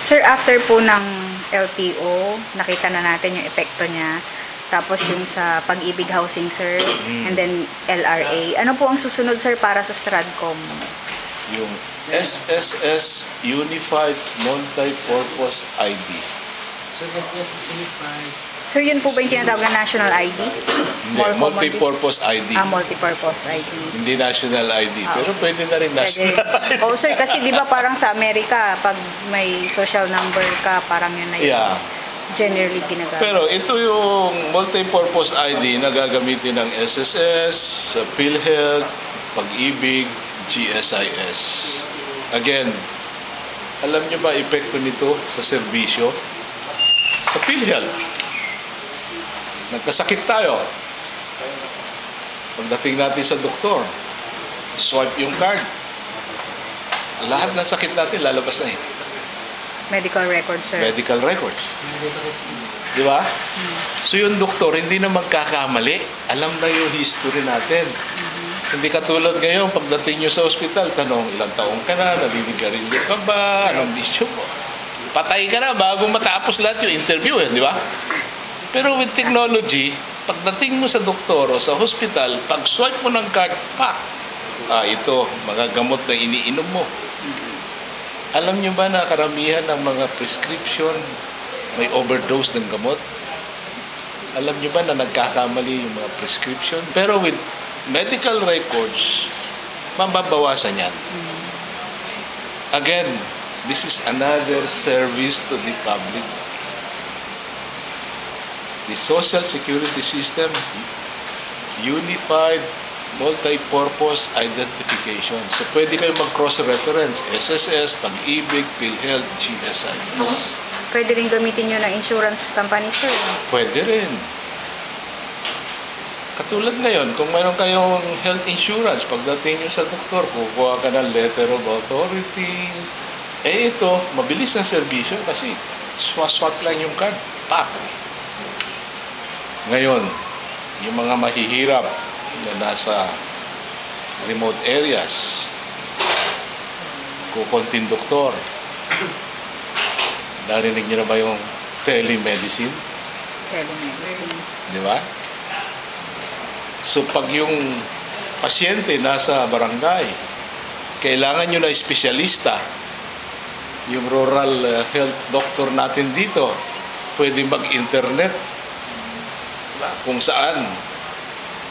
Sir, after po ng LTO, nakita na natin yung epekto niya. Tapos yung sa Pag-ibig Housing, sir, and then LRA. Ano po ang susunod, sir, para sa Stratcom? Yung SSS Unified Multi-Purpose ID. So SSS Unified. Sir, yun po ba yung tinatawag na national ID? Hindi, More commonly? multi-purpose ID. Multi-purpose ID. Hindi national ID. Pero pwede na rin national ID. Oh, sir, kasi di ba parang sa Amerika, pag may social number ka, parang yun na yun. Yeah. Generally ginagamit. Pero ito yung multi-purpose ID na gagamitin ng SSS, PhilHealth, Pag-ibig, GSIS. Again, alam nyo ba epekto nito sa serbisyo? Sa PhilHealth. Nagkasakit tayo. Pagdating natin sa doktor, swipe yung card. Lahat ng sakit natin lalabas na eh. Medical records, sir. Medical records. Di ba? So yung doktor, hindi na magkakamali. Alam na yung history natin. Hindi katulad ngayon, pagdating nyo sa ospital, tanong, ilang taong ka na, nabibigyarilyo ka ba, anong bisyo mo? Patay ka na bago matapos lahat yung interview, di ba? Pero with technology, pagdating mo sa doktor o sa hospital, pag swipe mo ng card, pak! Ito, mga gamot na iniinom mo. Alam nyo ba na karamihan ng mga prescription may overdose ng gamot? Alam nyo ba na nagkakamali yung mga prescription? Pero with medical records, mababawasan yan. Again, this is another service to the public. The Social Security System, Unified Multi-Purpose Identification. So, pwede kayo mag-cross-reference. SSS, Pag-ibig, PhilHealth, GSIS. Pwede rin gamitin nyo ng insurance company, sir. Pwede rin. Katulad ngayon, kung mayroon kayong health insurance, pagdating nyo sa doktor, kukuha ka ng letter of authority. Ito, mabilis na serbisyo kasi swap lang yung card. Pak! Ngayon, yung mga mahihirap na nasa remote areas, kukunting doktor, narinig niyo na ba yung telemedicine? Telemedicine. Di ba? So, pag yung pasyente nasa barangay, kailangan nyo na espesyalista, yung rural health doctor natin dito, pwede mag-internet, kung saan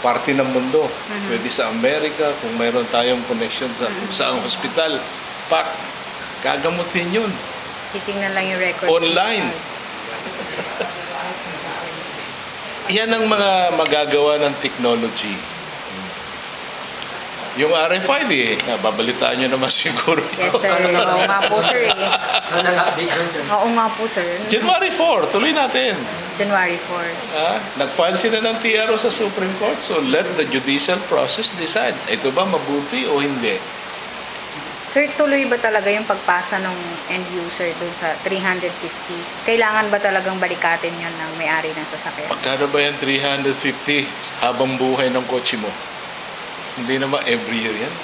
parte ng mundo. Pwede sa Amerika, kung mayroon tayong connection sa kung saang hospital, pak, gagamutin yun. Titingnan lang yung records. Online. Yan ang mga magagawa ng technology. Yung RFID, babalitaan nyo naman siguro. Yes, sir. Oo nga po, sir. Oo nga po, sir. January 4, tuloy natin. January 4. Nag-file sila ng TRO sa Supreme Court, so let the judicial process decide. Ito ba mabuti o hindi? Sir, tuloy ba talaga yung pagpasa ng end user dun sa 350? Kailangan ba talagang balikatin yun ng may-ari ng sasakyan? Pagkano ba yan 350 habang buhay ng kotse mo? Hindi naman every year yan.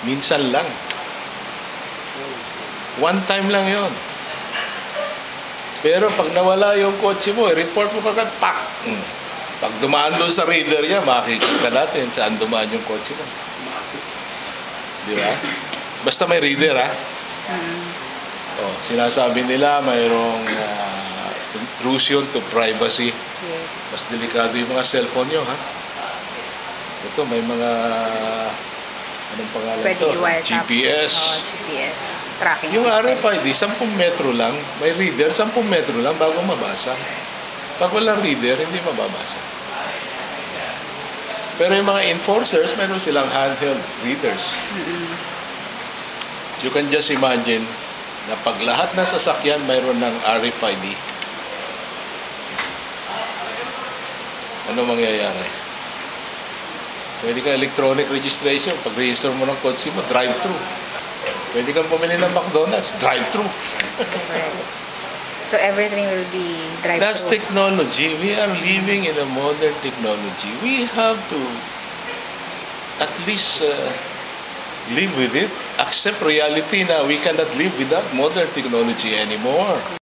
Minsan lang. One time lang yon. Pero pag nawala yung kotse mo, report mo kagad, pak! Pag dumaan doon sa reader niya, makikita natin saan dumaan yung kotse mo. Di ba? Basta may reader, ha? Sinasabi nila mayroong intrusion to privacy. Yes. Mas delikado yung mga cellphone nyo, ha? Ito, may mga anong pangalan Pwede to? i-wiretap. GPS. GPS. Tracking Yung system. RFID, 10 metro lang. May reader, 10 metro lang bago mabasa. Pag walang reader, hindi mababasa. Pero yung mga enforcers, meron silang handheld readers. You can just imagine na pag lahat ng sasakyan mayroon ng RFID, ano mangyayari? Pwede ka electronic registration. Pag register mo ng kotse mo, drive-thru. Pwede kang bumili ng McDonald's, drive-thru. So everything will be drive-thru. That's technology. We are living in a modern technology. We have to at least live with it, accept reality na we cannot live without modern technology anymore.